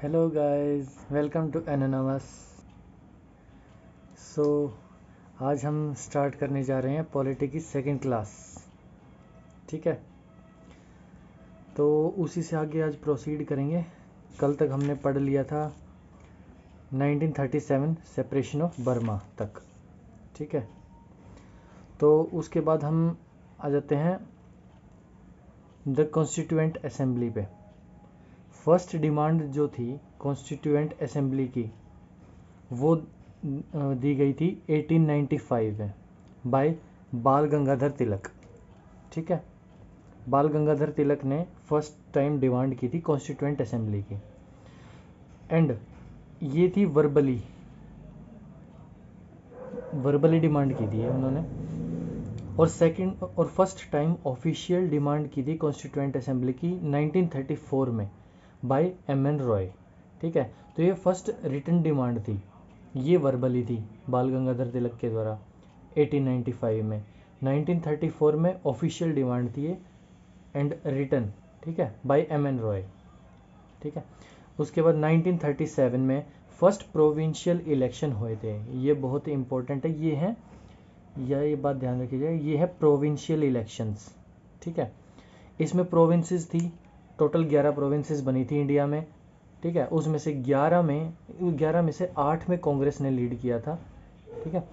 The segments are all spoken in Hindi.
Hello guys, welcome to anonymous. So आज हम स्टार्ट करने जा रहे हैं पॉलिटी की सेकंड क्लास। ठीक है, तो उसी से आगे आज प्रोसीड करेंगे। कल तक हमने पढ़ लिया था 1937 सेपरेशन ऑफ बर्मा तक। ठीक है, तो उसके बाद हम आ जाते हैं द कॉन्स्टिट्यूएंट असेंबली पे। फर्स्ट डिमांड जो थी कॉन्स्टिट्यूएंट असेंबली की, वो दी गई थी 1895 में बाय बाल गंगाधर तिलक। ठीक है, बाल गंगाधर तिलक ने फर्स्ट टाइम डिमांड की थी कॉन्स्टिट्यूएंट असेंबली की, एंड ये थी वर्बली डिमांड की थी है उन्होंने। और सेकंड और फर्स्ट टाइम ऑफिशियल डिमांड की थी कॉन्स्टिट्यूएंट असेंबली की 1934 में बाय एम एन रॉय। ठीक है, तो ये फर्स्ट रिटन डिमांड थी, ये वर्बली थी बाल गंगाधर तिलक के द्वारा 1895 में। 1934 में ऑफिशियल डिमांड थी ये एंड रिटन, ठीक है, बाय एम एन रॉय। ठीक है, उसके बाद 1937 में फर्स्ट प्रोविंशियल इलेक्शन हुए थे। ये बहुत ही इंपॉर्टेंट है, ये है ये बात ध्यान रखी जाए, ये है प्रोविंशियल इलेक्शंस। ठीक है, इसमें प्रोविंसेस थी, टोटल 11 प्रोविंसेस बनी थी इंडिया में। ठीक है, उसमें से 11 में से 8 में कांग्रेस ने लीड किया था। ठीक है,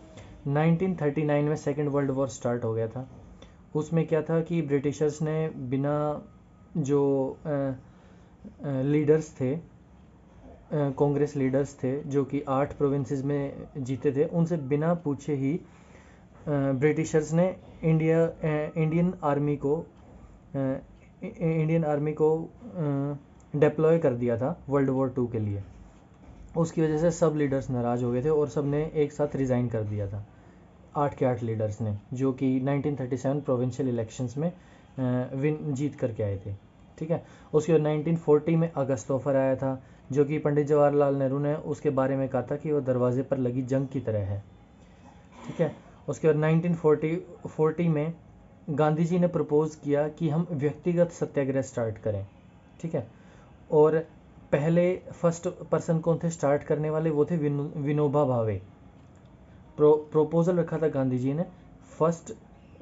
1939 में सेकेंड वर्ल्ड वॉर स्टार्ट हो गया था। उसमें क्या था कि ब्रिटिशर्स ने बिना जो लीडर्स थे, कांग्रेस लीडर्स थे जो कि 8 प्रोविंसेस में जीते थे, उनसे बिना पूछे ही ब्रिटिशर्स ने इंडियन आर्मी को डिप्लॉय कर दिया था वर्ल्ड वॉर 2 के लिए। उसकी वजह से सब लीडर्स नाराज़ हो गए थे और सब ने एक साथ रिज़ाइन कर दिया था, 8 के 8 लीडर्स ने, जो कि 1937 प्रोविंशियल इलेक्शंस में जीत करके आए थे। ठीक है, उसके बाद 1940 में अगस्त ऑफर आया था, जो कि पंडित जवाहरलाल नेहरू ने उसके बारे में कहा था कि वो दरवाजे पर लगी जंग की तरह है। ठीक है, उसके बाद 1940 में गांधी जी ने प्रपोज किया कि हम व्यक्तिगत सत्याग्रह स्टार्ट करें। ठीक है, और पहले फर्स्ट पर्सन कौन थे स्टार्ट करने वाले, वो थे विनोबा भावे। प्रोपोजल रखा था गांधी जी ने, फर्स्ट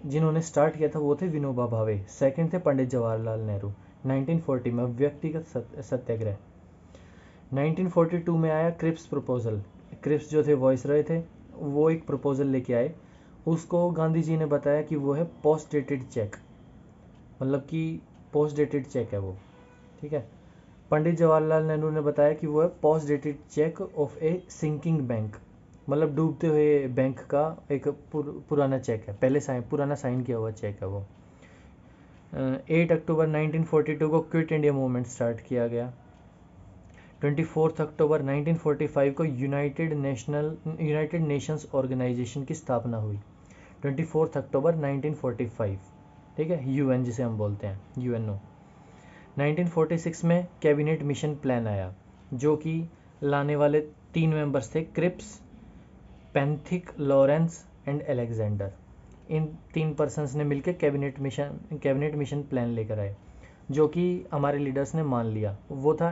जिन्होंने स्टार्ट किया था वो थे विनोबा भावे, सेकंड थे पंडित जवाहरलाल नेहरू। 1940 में व्यक्तिगत सत्याग्रह। 1942 में आया क्रिप्स प्रपोजल। क्रिप्स जो थे वॉइसरॉय थे, वो एक प्रपोजल लेके आए। उसको गांधी जी ने बताया कि वो है पोस्ट डेटेड चेक, मतलब कि पोस्ट डेटेड चेक है वो। ठीक है, पंडित जवाहरलाल नेहरू ने बताया कि वो है post dated cheque of a sinking bank, मतलब डूबते हुए बैंक का एक पुराना चेक है, पहले पुराना साइन किया हुआ चेक है वो। 8 अक्टूबर 1942 को क्विट इंडिया मूवमेंट स्टार्ट किया गया। 24 अक्टूबर 1945 को यूनाइटेड नेशंस ऑर्गेनाइजेशन की स्थापना हुई। 24 अक्टूबर 1945, ठीक है, यूएन जिसे हम बोलते हैं, यूएनओ। 1946 में कैबिनेट मिशन प्लान आया, जो कि लाने वाले 3 मेंबर्स थे, Cripps, Pethick, Lawrence and Alexander. इन 3 पर्सन्स ने मिलकर कैबिनेट मिशन प्लान लेकर आए, जो कि हमारे लीडर्स ने मान लिया। वो था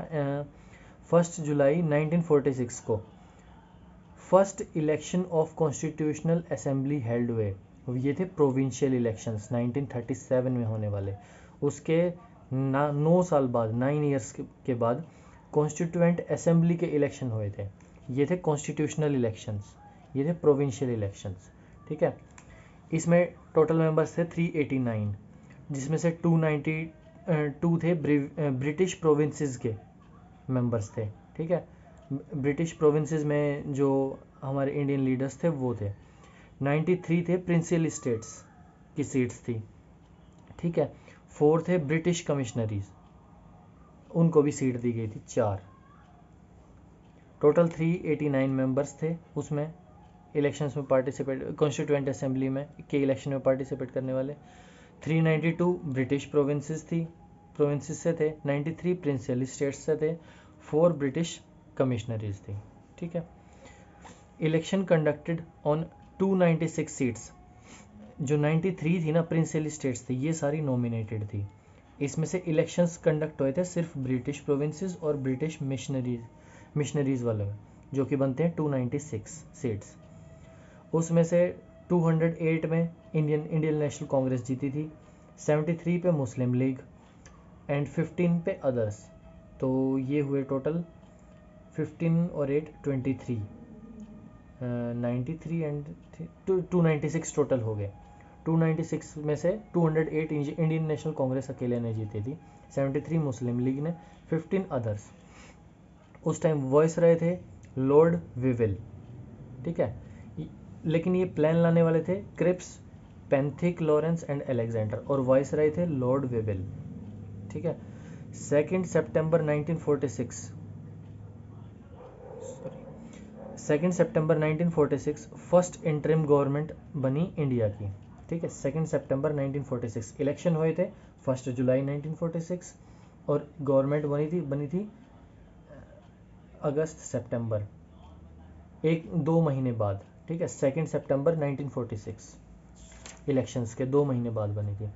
1 जुलाई 1946 को first election of constitutional assembly held हुए। ये थे प्रोविंशियल इलेक्शंस 1937 में होने वाले। उसके 9 साल बाद, 9 ईयर्स के बाद कॉन्स्टिट्यूएंट असेंबली के इलेक्शन हुए थे। ये थे कॉन्स्टिट्यूशनल इलेक्शंस, ये थे प्रोविंशियल इलेक्शंस। ठीक है, इसमें टोटल मेंबर्स थे 389, जिसमें से 292 थे ब्रिटिश प्रोविंसेस के मेंबर्स थे। ठीक है, ब्रिटिश प्रोविंसेस में जो हमारे इंडियन लीडर्स थे वो थे। 93 थे प्रिंसियल स्टेट्स की सीट्स थी। ठीक है, 4 थे ब्रिटिश कमिश्नरीज, उनको भी सीट दी गई थी 4। टोटल 389 मेंबर्स थे उसमें इलेक्शंस में पार्टिसिपेट, कॉन्स्टिट्यूएंट असेंबली में के इलेक्शन में पार्टिसिपेट करने वाले। 392 ब्रिटिश प्रोविंसेस से थे, 93 प्रिंसियल स्टेट्स से थे, 4 ब्रिटिश कमिश्नरीज थी। ठीक है, इलेक्शन कंडक्टेड ऑन 296 सीट्स। जो 93 थी ना प्रिंसियल स्टेट्स थी, ये सारी नॉमिनेटेड थी। इसमें से इलेक्शंस कंडक्ट हुए थे सिर्फ ब्रिटिश प्रोविंसेस और ब्रिटिश मिशनरीज वाले में, जो कि बनते हैं 296 सीट्स। उसमें से 208 में इंडियन नेशनल कांग्रेस जीती थी, 73 पे मुस्लिम लीग एंड 15 पे अदर्स। तो ये हुए टोटल 15 और 8 23, 93 एंड 296 टोटल हो गए। 296 में से 208 इंडियन नेशनल कांग्रेस अकेले ने जीती थी, 73 मुस्लिम लीग ने, 15 अदर्स। उस टाइम वॉइस रहे थे लॉर्ड विविल, ठीक है। लेकिन ये प्लान लाने वाले थे Cripps, Pethick, Lawrence and Alexander, और वॉइस रहे थे लॉर्ड विविल, ठीक है। 2 सितंबर 1946 फर्स्ट इंटरिम गवर्नमेंट बनी इंडिया की, ठीक है। 2 सितंबर 1946 इलेक्शन हुए थे 1 जुलाई 1946 और गवर्नमेंट बनी थी अगस्त सितंबर, 1-2 महीने बाद, ठीक है। 2 सितंबर 1946 इलेक्शंस के 2 महीने बाद बनी थी।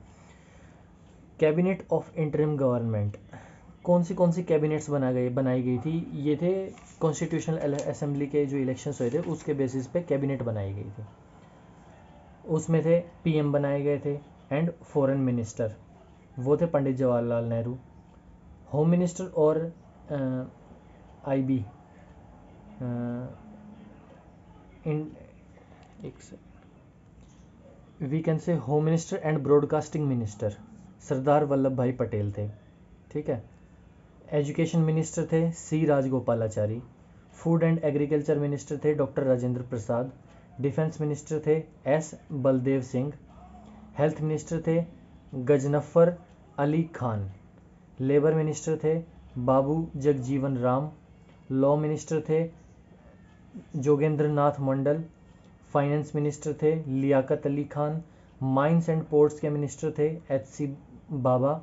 कैबिनेट ऑफ इंटरिम गवर्नमेंट, कौन सी कैबिनेट्स बनाई गई थी? ये थे कॉन्स्टिट्यूशनल असेंबली के जो इलेक्शंस हुए थे उसके बेसिस पे कैबिनेट बनाई गई थी। उसमें थे पीएम बनाए गए थे एंड फॉरेन मिनिस्टर, वो थे पंडित जवाहरलाल नेहरू। होम मिनिस्टर और IB we can say home minister and broadcasting minister Sardar Vallabh Bhai Patel थे, ठीक है। एजुकेशन मिनिस्टर थे C Rajagopalachari. Food and agriculture minister थे doctor Rajendra Prasad. Defence minister थे S Baldev Singh. Health minister थे गजनफर अली खान। लेबर मिनिस्टर थे बाबू जगजीवन राम। लॉ मिनिस्टर थे जोगेंद्र नाथ मंडल। फाइनेंस मिनिस्टर थे Liaquat Ali Khan. Mines and ports के मिनिस्टर थे एच.सी. बाबा।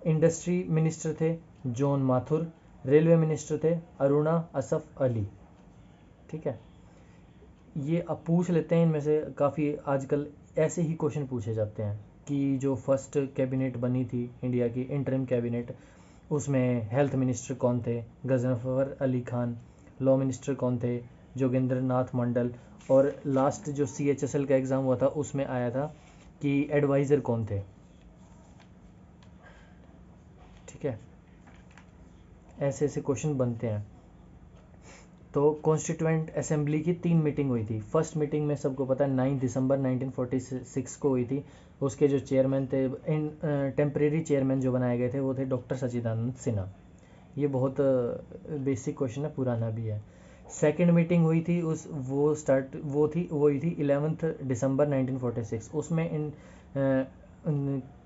इंडस्ट्री मिनिस्टर थे जॉन माथुर। रेलवे मिनिस्टर थे अरुणा असफ अली, ठीक है। ये अब पूछ लेते हैं, इनमें से काफ़ी आजकल ऐसे ही क्वेश्चन पूछे जाते हैं कि जो फर्स्ट कैबिनेट बनी थी इंडिया की इंटरिम कैबिनेट, उसमें हेल्थ मिनिस्टर कौन थे? गजनफर अली खान। लॉ मिनिस्टर कौन थे? जोगेंद्र नाथ मंडल। और लास्ट जो CHSL का एग्ज़ाम हुआ था उसमें आया था कि एडवाइज़र कौन थे, ठीक है। ऐसे ऐसे क्वेश्चन बनते हैं। तो कॉन्स्टिट्यूएंट असेंबली की 3 मीटिंग हुई थी। फर्स्ट मीटिंग में सबको पता है 9 दिसंबर 1946 को हुई थी। उसके जो चेयरमैन थे, टेम्परेरी चेयरमैन जो बनाए गए थे वो थे डॉक्टर सच्चिदानंद सिन्हा। ये बहुत बेसिक क्वेश्चन है, पुराना भी है। सेकंड मीटिंग हुई थी वो हुई थी 11 दिसंबर 1946। उसमें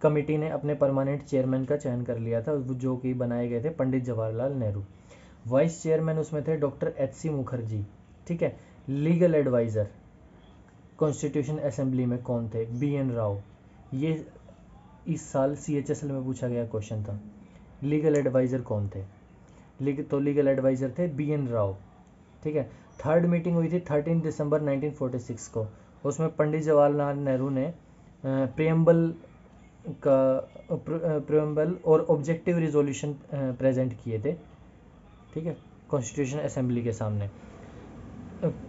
कमेटी ने अपने परमानेंट चेयरमैन का चयन कर लिया था, जो कि बनाए गए थे पंडित जवाहरलाल नेहरू। वाइस चेयरमैन उसमें थे डॉक्टर H.C. मुखर्जी, ठीक है। लीगल एडवाइज़र कॉन्स्टिट्यूशन असेंबली में कौन थे? B.N. राव। ये इस साल CHSL में पूछा गया क्वेश्चन था। लीगल एडवाइज़र कौन थे? लीगल एडवाइज़र थे B.N. राव, ठीक है। थर्ड मीटिंग हुई थी 13 दिसंबर 1946 को। उसमें पंडित जवाहरलाल नेहरू ने प्रियम्बल और ऑब्जेक्टिव रिजोल्यूशन प्रेजेंट किए थे, ठीक है, कॉन्स्टिट्यूशन असेंबली के सामने।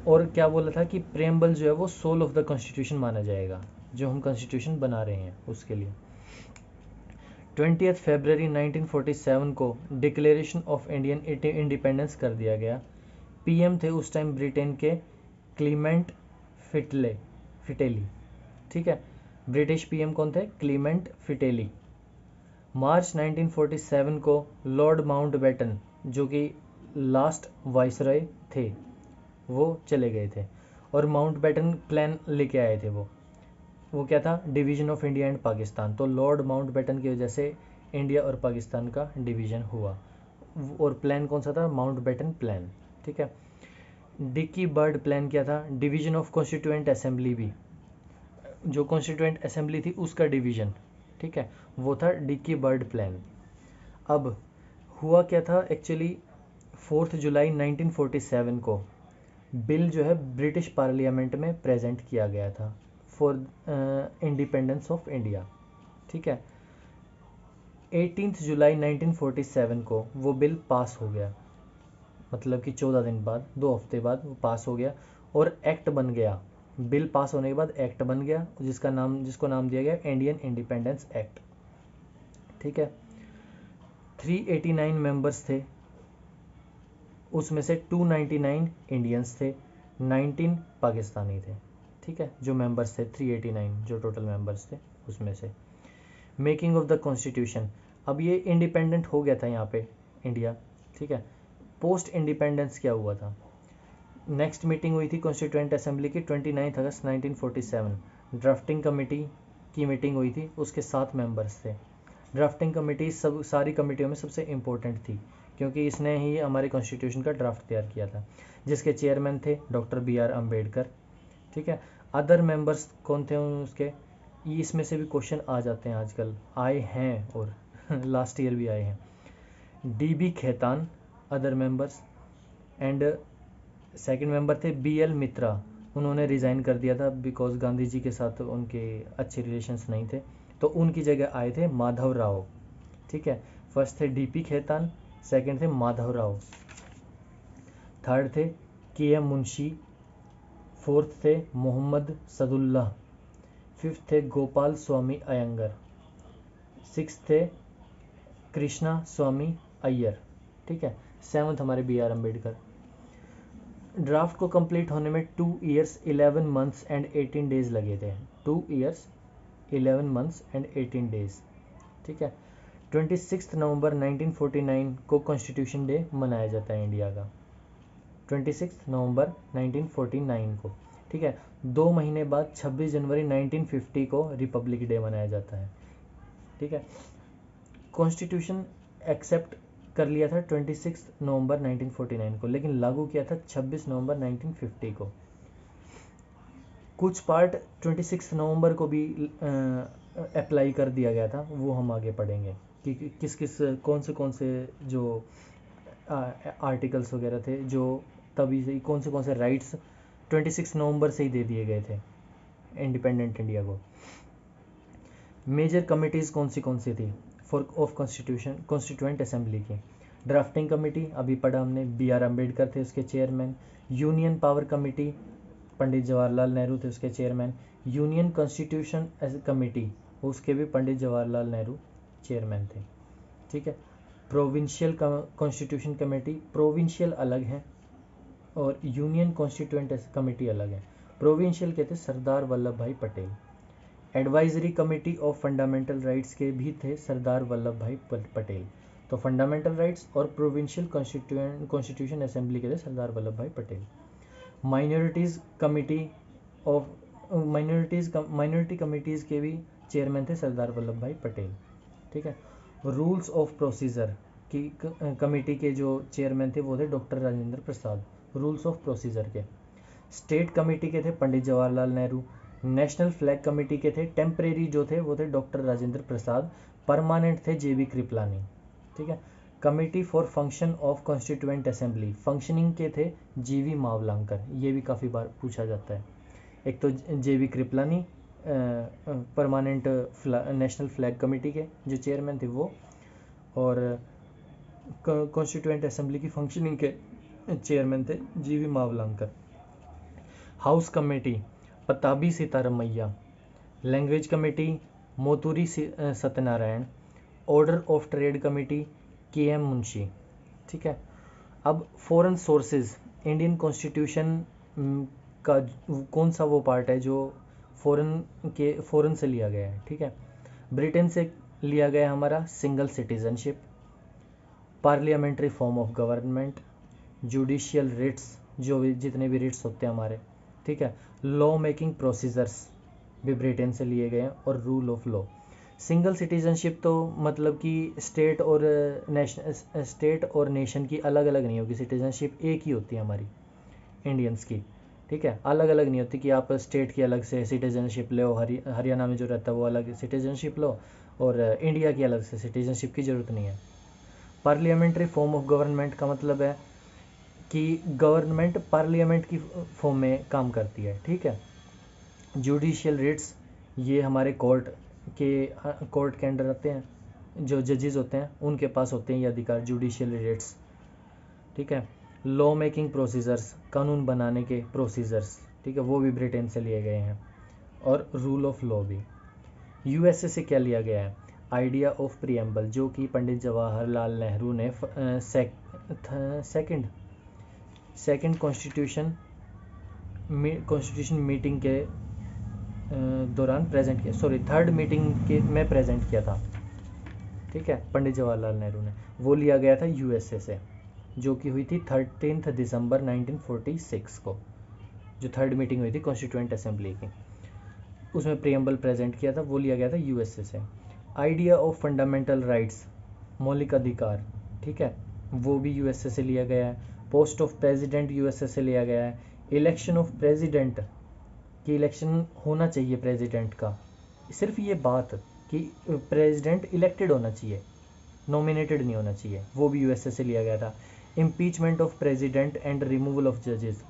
और क्या बोला था कि प्रियम्बल जो है वो सोल ऑफ द कॉन्स्टिट्यूशन माना जाएगा, जो हम कॉन्स्टिट्यूशन बना रहे हैं उसके लिए। 20 फरवरी 1947 को डिक्लेरेशन ऑफ इंडियन इंडिपेंडेंस कर दिया गया। पीएम थे उस टाइम ब्रिटेन के क्लीमेंट फिटेली, ठीक है। ब्रिटिश पीएम कौन थे? क्लीमेंट फिटेली। मार्च 1947 को लॉर्ड माउंटबेटन, जो कि लास्ट वाइसरॉय थे, वो चले गए थे और माउंटबेटन प्लान लेके आए थे। वो क्या था? Division of India and Pakistan. तो लॉर्ड माउंटबेटन की वजह से इंडिया और पाकिस्तान का डिवीज़न हुआ, और प्लान कौन सा था? माउंटबेटन प्लान, ठीक है। डिकी बर्ड प्लान क्या था? डिवीज़न ऑफ कॉन्स्टिट्यूएंट असेंबली, भी जो कॉन्स्टिट्यूएंट असेंबली थी उसका डिवीज़न, ठीक है, वो था डिकी बर्ड प्लान। अब हुआ क्या था एक्चुअली, 4 जुलाई 1947 को बिल जो है ब्रिटिश पार्लियामेंट में प्रेजेंट किया गया था फॉर इंडिपेंडेंस ऑफ इंडिया, ठीक है। 18 जुलाई 1947 को वो बिल पास हो गया, मतलब कि 14 दिन बाद, 2 हफ्ते बाद वो पास हो गया और एक्ट बन गया। बिल पास होने के बाद एक्ट बन गया जिसको नाम दिया गया इंडियन इंडिपेंडेंस एक्ट। ठीक है। 389 मेंबर्स थे, उसमें से 299 इंडियंस थे, 19 पाकिस्तानी थे। ठीक है, जो मेंबर्स थे 389 जो टोटल मेंबर्स थे उसमें से। मेकिंग ऑफ द कॉन्स्टिट्यूशन, अब ये इंडिपेंडेंट हो गया था यहाँ पे इंडिया। ठीक है, पोस्ट इंडिपेंडेंस क्या हुआ था? नेक्स्ट मीटिंग हुई थी कॉन्स्टिट्यूएंट असेंबली की 29 अगस्त 1947। ड्राफ्टिंग कमेटी की मीटिंग हुई थी, उसके 7 मेंबर्स थे। ड्राफ्टिंग कमेटी सारी कमेटियों में सबसे इम्पोर्टेंट थी क्योंकि इसने ही हमारे कॉन्स्टिट्यूशन का ड्राफ्ट तैयार किया था, जिसके चेयरमैन थे डॉक्टर BR अम्बेडकर। ठीक है। अदर मेंबर्स कौन थे उसके? इसमें से भी क्वेश्चन आ जाते हैं, आजकल आए हैं और लास्ट ईयर भी आए हैं। DB Khetan other members, and second member थे BL मित्रा। उन्होंने रिज़ाइन कर दिया था बिकॉज गांधी जी के साथ उनके अच्छे रिलेशंस नहीं थे, तो उनकी जगह आए थे माधव राव। ठीक है, फर्स्ट थे DP खेतान, सेकंड थे माधव राव, थर्ड थे KM मुंशी, फोर्थ थे मोहम्मद सदुल्लाह, फिफ्थ थे गोपाल स्वामी अयंगर, सिक्स थे कृष्णा स्वामी अय्यर। ठीक है, सेवन्थ हमारे BR अम्बेडकर। ड्राफ्ट को कंप्लीट होने में 2 ईयर्स 11 मंथ्स एंड 18 डेज लगे थे। 2 ईयर्स 11 मंथ्स एंड 18 डेज। ठीक है। 26 नवंबर 1949 को कॉन्स्टिट्यूशन डे मनाया जाता है इंडिया का, 26 नवंबर 1949 को। ठीक है, 2 महीने बाद 26 जनवरी 1950 को रिपब्लिक डे मनाया जाता है। ठीक है। कॉन्स्टिट्यूशन एक्सेप्ट कर लिया था 26 नवंबर 1949 को, लेकिन लागू किया था 26 नवंबर 1950 को। कुछ पार्ट 26 नवंबर को भी अप्लाई कर दिया गया था, वो हम आगे पढ़ेंगे कि किस कौन से जो आर्टिकल्स वगैरह थे जो तभी से कौन से राइट्स 26 नवंबर से ही दे दिए गए थे इंडिपेंडेंट इंडिया को। मेजर कमिटीज़ कौन सी थी फॉर ऑफ कॉन्स्टिट्यूएंट असेंबली की? ड्राफ्टिंग कमेटी अभी पढ़ा हमने, BR अम्बेडकर थे उसके चेयरमैन। यूनियन पावर कमेटी पंडित जवाहरलाल नेहरू थे उसके चेयरमैन। यूनियन कॉन्स्टिट्यूशन कमेटी उसके भी पंडित जवाहरलाल नेहरू चेयरमैन थे। ठीक है। प्रोविंशियल कॉन्स्टिट्यूशन कमेटी, प्रोविंशियल अलग हैं और यूनियन कॉन्स्टिट्यूएंट कमेटी अलग है। प्रोविंशियल के थे सरदार Vallabh Bhai Patel. Advisory committee of fundamental rights के भी थे सरदार वल्लभ भाई पटेल। तो फंडामेंटल राइट्स और प्रोविंशियल कॉन्स्टिट्यूशन असेंबली के थे सरदार Vallabh Bhai Patel. Minorities committee of minority committees के भी चेयरमैन थे सरदार वल्लभ भाई पटेल। ठीक है। रूल्स ऑफ प्रोसीजर की कमेटी के जो चेयरमैन थे वो थे doctor Rajendra Prasad, rules of procedure के। स्टेट कमेटी के थे Pandit Jawaharlal Nehru. National flag committee के थे टेम्परेरी जो थे वो थे डॉक्टर राजेंद्र प्रसाद, परमानेंट थे JB कृपलानी। ठीक है। Committee for function of constituent assembly, functioning के थे GV मावलंकर, ये भी काफ़ी बार पूछा जाता है। एक तो JB Kripalani permanent national flag committee के जो चेयरमैन थे वो, और कॉन्स्टिट्यूएंट असेंबली की फंक्शनिंग के चेयरमैन थे GV Mavalankar. House committee Pattabhi Sitaramayya. Language committee Moturi Satyanarayana. Order of trade committee KM Munshi. ठीक है। अब फॉरेन सोर्सेज, इंडियन कॉन्स्टिट्यूशन का कौन सा वो पार्ट है जो फॉरेन से लिया गया है? ठीक है। ब्रिटेन से लिया गया हमारा single citizenship, parliamentary form of government, judicial writs जो भी जितने भी रिट्स होते हैं हमारे। ठीक है। लॉ मेकिंग प्रोसीजर्स भी ब्रिटेन से लिए गए हैं, और rule of law. Single citizenship तो मतलब कि स्टेट और नेशन की अलग अलग नहीं होगी, सिटीजनशिप एक ही होती है हमारी इंडियंस की। ठीक है, अलग अलग नहीं होती कि आप स्टेट की अलग से सिटीजनशिप लो, हरियाणा में जो रहता है वो अलग सिटीजनशिप लो, और इंडिया की अलग से सिटीजनशिप की ज़रूरत नहीं है। पार्लियामेंट्री फॉर्म ऑफ गवर्नमेंट का मतलब है कि गवर्नमेंट पार्लियामेंट की फॉर्म में काम करती है। ठीक है। जुडिशियल रिट्स ये हमारे कोर्ट के अंडर आते हैं। जो जजेस होते हैं उनके पास होते हैं ये अधिकार, जुडिशियल रेट्स, ठीक है। लॉ मेकिंग प्रोसीजर्स, कानून बनाने के प्रोसीजर्स, ठीक है, वो भी ब्रिटेन से लिए गए हैं, और रूल ऑफ लॉ भी। यूएसए से क्या लिया गया है? आइडिया ऑफ प्रियम्बल, जो कि पंडित जवाहरलाल नेहरू ने सेकंड कॉन्स्टिट्यूशन मीटिंग के दौरान प्रेजेंट किया, सॉरी थर्ड मीटिंग के में प्रेजेंट किया था, ठीक है, पंडित जवाहरलाल नेहरू ने। वो लिया गया था यूएसए से, जो कि हुई थी 13 दिसंबर 1946 को, जो थर्ड मीटिंग हुई थी कॉन्स्टिट्यूएंट असेंबली की, उसमें प्रियम्बल प्रेजेंट किया था, वो लिया गया था यूएसए से। आइडिया ऑफ फंडामेंटल राइट्स, मौलिक अधिकार, ठीक है, वो भी यूएसए से लिया गया है। पोस्ट ऑफ प्रेसिडेंट यूएसए से लिया गया है। इलेक्शन ऑफ प्रेसिडेंट, कि इलेक्शन होना चाहिए प्रेसिडेंट का, सिर्फ ये बात कि प्रेसिडेंट इलेक्टेड होना चाहिए, नॉमिनेटेड नहीं होना चाहिए, वो भी यूएसए से लिया गया था। Impeachment of president and removal of जजेस,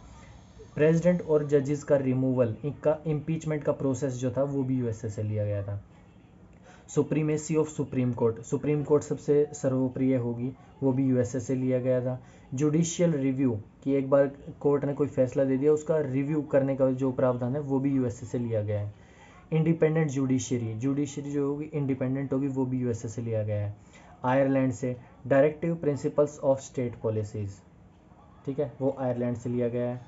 प्रेसिडेंट और जजेस का रिमूवल, इनका इम्पीचमेंट का प्रोसेस जो था वो भी यूएसए से लिया गया था। Supremacy of supreme court, supreme court सबसे सर्वोप्रिय होगी, वो भी यूएसए से लिया गया था। जुडिशियल रिव्यू, कि एक बार कोर्ट ने कोई फैसला दे दिया उसका रिव्यू करने का जो प्रावधान है वो भी यूएसए से लिया गया है। इंडिपेंडेंट जुडिशरी, जुडिशरी जो होगी इंडिपेंडेंट होगी, वो भी यूएसए से लिया गया है। आयरलैंड से directive principles of state policies, ठीक है, वो आयरलैंड से लिया गया है।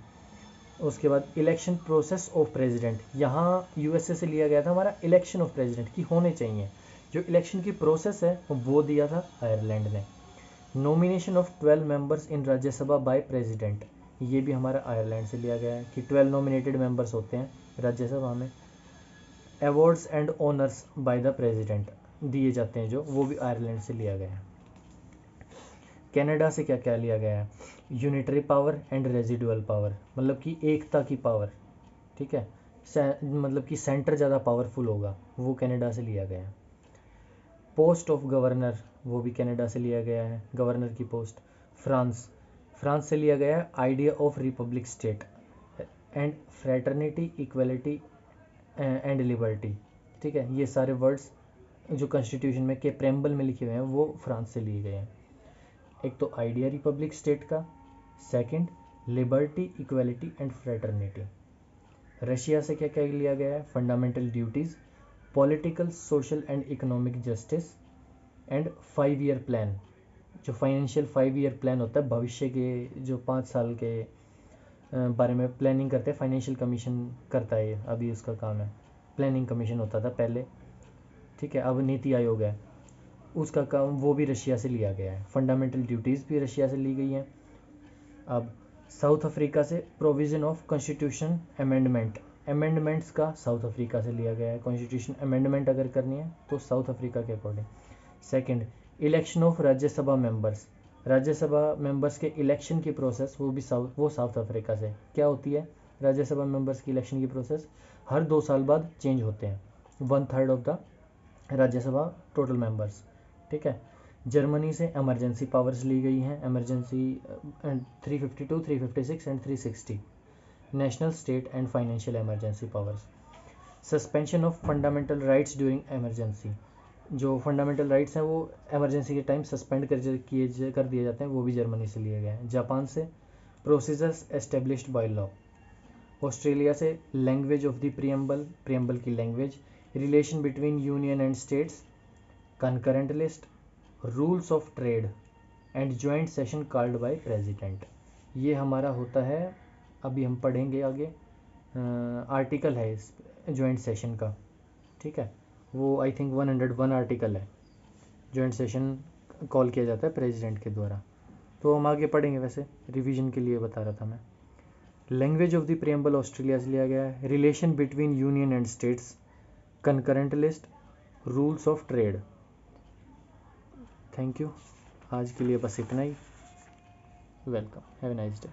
उसके बाद इलेक्शन प्रोसेस ऑफ प्रेसिडेंट, यहाँ यूएसए से लिया गया था हमारा इलेक्शन ऑफ प्रेसिडेंट की होने चाहिए, जो इलेक्शन की प्रोसेस है वो दिया था आयरलैंड ने। Nomination of 12 members in Rajya Sabha bye president, ये भी हमारा आयरलैंड से लिया गया है कि 12 नॉमिनेटेड मेंबर्स होते हैं राज्यसभा में। Awards and honours by the president दिए जाते हैं जो, वो भी आयरलैंड से लिया गया है। कनाडा से क्या क्या लिया गया है? Unitary power and residual power, मतलब कि एकता की पावर, ठीक है, मतलब कि सेंटर ज़्यादा पावरफुल होगा, वो कनाडा से लिया गया है। पोस्ट ऑफ गवर्नर, वो भी कनाडा से लिया गया है, गवर्नर की पोस्ट। फ्रांस, फ्रांस से लिया गया है idea of Republic state and fraternity, equality and liberty, ठीक है, ये सारे वर्ड्स जो कॉन्स्टिट्यूशन में के प्रेम्बल में लिखे हुए हैं वो फ्रांस से लिए गए हैं। एक तो आइडिया रिपब्लिक स्टेट का, second liberty, equality and fraternity. Russia से क्या क्या लिया गया है? Fundamental duties, political, social and economic justice and 5 year plan, जो फाइनेंशियल 5 ईयर प्लान होता है, भविष्य के जो 5 साल के बारे में प्लानिंग करते हैं, फाइनेंशियल कमीशन करता है, अभी उसका काम है, प्लानिंग कमीशन होता था पहले, ठीक है, अब नीति आयोग है, उसका काम वो भी रशिया से लिया गया है। फंडामेंटल ड्यूटीज़ भी रशिया से ली गई हैं। अब साउथ अफ्रीका से provision of constitution amendment, amendments का साउथ अफ्रीका से लिया गया है, कॉन्स्टिट्यूशन अमेंडमेंट अगर करनी है तो साउथ अफ्रीका के according. Second, election of Rajya Sabha members, Rajya Sabha members के इलेक्शन की प्रोसेस वो साउथ अफ्रीका से। क्या होती है राज्यसभा मेंबर्स की इलेक्शन की प्रोसेस? हर 2 साल बाद चेंज होते हैं, 1/3 of the Rajya Sabha total members, ठीक है। जर्मनी से इमरजेंसी पावर्स ली गई हैं, emergency 352, 356 and 360, national, state and financial emergency powers. Suspension of fundamental rights during emergency, जो फंडामेंटल राइट्स हैं वो इमरजेंसी के टाइम सस्पेंड कर दिए जाते हैं, वो भी जर्मनी से लिए गए हैं। जापान से procedures established by law. Australia से language of the preamble, preamble की language, relation between union and states, concurrent list, rules of trade and joint session called by president. ये हमारा होता है, अभी हम पढ़ेंगे आगे, आर्टिकल है इस जॉइंट सेशन का, ठीक है, वो आई थिंक 101 आर्टिकल है, जॉइंट सेशन कॉल किया जाता है प्रेसिडेंट के द्वारा, तो हम आगे पढ़ेंगे, वैसे रिवीजन के लिए बता रहा था मैं। Language of the preamble Australia से लिया गया है। Relation between union and states, concurrent list, rules of trade. Thank you, आज के लिए बस इतना ही। Welcome, have a nice day.